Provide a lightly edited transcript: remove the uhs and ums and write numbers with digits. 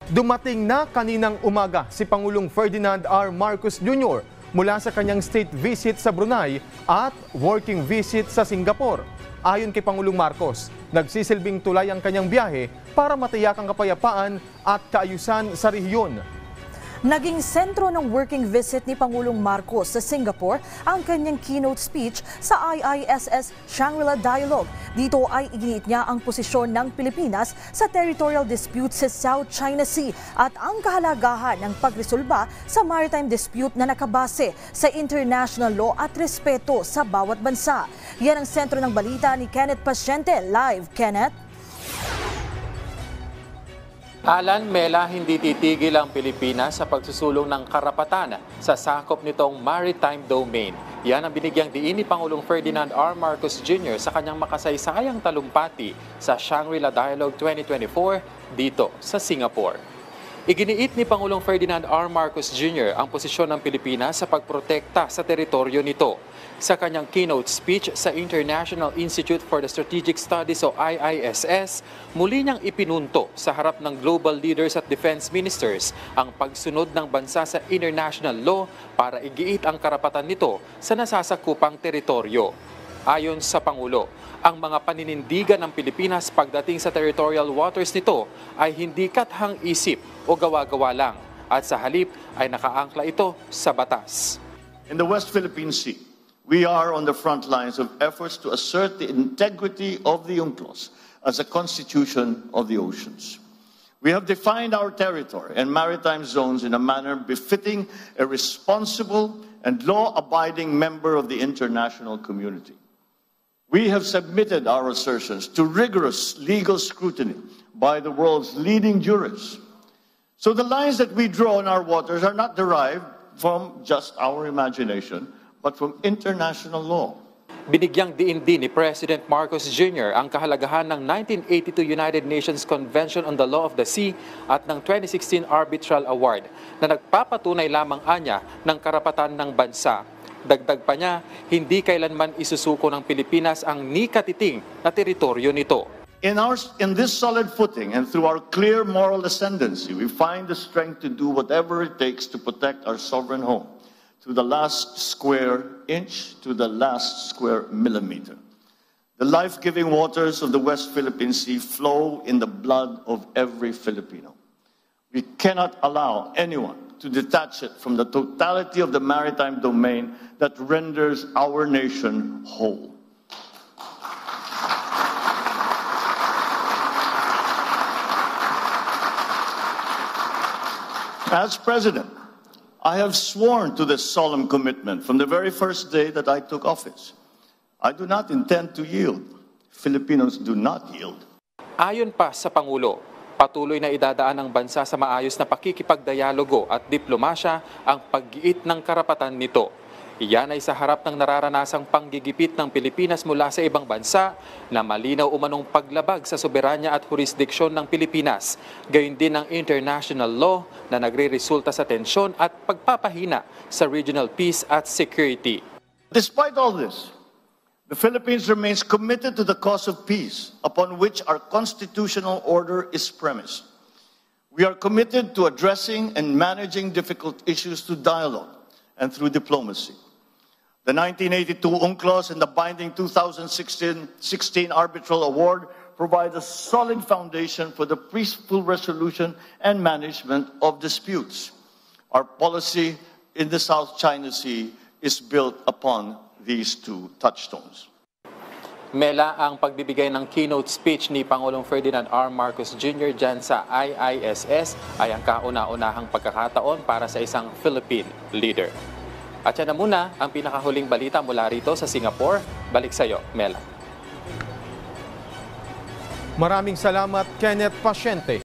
Dumating na kaninang umaga si Pangulong Ferdinand R. Marcos Jr. mula sa kanyang state visit sa Brunei at working visit sa Singapore. Ayon kay Pangulong Marcos, nagsisilbing tulay ang kanyang biyahe para matiyak ang kapayapaan at kaayusan sa rehiyon. Naging sentro ng working visit ni Pangulong Marcos sa Singapore ang kanyang keynote speech sa IISS Shangri-La Dialogue. Dito ay iginiit niya ang posisyon ng Pilipinas sa territorial dispute sa South China Sea at ang kahalagahan ng pagresolba sa maritime dispute na nakabase sa international law at respeto sa bawat bansa. Yan ang sentro ng balita ni Kenneth Pasyente. Live, Kenneth. Alan, Mela, hindi titigil ang Pilipinas sa pagsusulong ng karapatan sa sakop nitong maritime domain. Yan ang binigyang diin ni Pangulong Ferdinand R. Marcos Jr. sa kanyang makasaysayang talumpati sa Shangri-La Dialogue 2024 dito sa Singapore. Iginiit ni Pangulong Ferdinand R. Marcos Jr. ang posisyon ng Pilipinas sa pagprotekta sa teritoryo nito. Sa kanyang keynote speech sa International Institute for the Strategic Studies o IISS, muli niyang ipinunto sa harap ng global leaders at defense ministers ang pagsunod ng bansa sa international law para igiit ang karapatan nito sa nasasakupang teritoryo. Ayon sa Pangulo, ang mga paninindigan ng Pilipinas pagdating sa territorial waters nito ay hindi kathang isip o gawa-gawa lang at sa halip ay nakaangkla ito sa batas. In the West Philippine Sea, we are on the front lines of efforts to assert the integrity of the UNCLOS as a constitution of the oceans. We have defined our territory and maritime zones in a manner befitting a responsible and law-abiding member of the international community. We have submitted our assertions to rigorous legal scrutiny by the world's leading jurists. So the lines that we draw in our waters are not derived from just our imagination, but from international law. Binigyang diin din ni President Marcos Jr. ang kahalagahan ng 1982 United Nations Convention on the Law of the Sea at ng 2016 Arbitral Award na nagpapatunay lamang anya ng karapatan ng bansa. Dagdag pa niya, hindi kailanman isusuko ng Pilipinas ang nikatiting na teritoryo nito. In this solid footing and through our clear moral ascendancy, we find the strength to do whatever it takes to protect our sovereign home, to the last square inch, to the last square millimeter. The life-giving waters of the West Philippine Sea flow in the blood of every Filipino. We cannot allow anyone to detach it from the totality of the maritime domain that renders our nation whole. As President, I have sworn to this solemn commitment from the very first day that I took office. I do not intend to yield. Filipinos do not yield. Ayon pa sa Pangulo, patuloy na idadaan ng bansa sa maayos na pakikipagdialogo at diplomasya ang paggiit ng karapatan nito. Iyan ay sa harap ng nararanasang panggigipit ng Pilipinas mula sa ibang bansa na malinaw umanong paglabag sa soberanya at jurisdiksyon ng Pilipinas, gayon din ang international law na nagre-resulta sa tensyon at pagpapahina sa regional peace at security. Despite all this, the Philippines remains committed to the cause of peace upon which our constitutional order is premised. We are committed to addressing and managing difficult issues through dialogue and through diplomacy. The 1982 UNCLOS and the binding 2016 Arbitral Award provide a solid foundation for the peaceful resolution and management of disputes. Our policy in the South China Sea is built upon these two touchstones. Mela, ang pagbibigay ng keynote speech ni Pangulong Ferdinand R. Marcos Jr. dyan sa IISS ay ang kauna-unahang pagkakataon para sa isang Philippine leader. At yan na muna ang pinakahuling balita mula rito sa Singapore. Balik sa iyo, Mela. Maraming salamat, Kenneth Pasyente.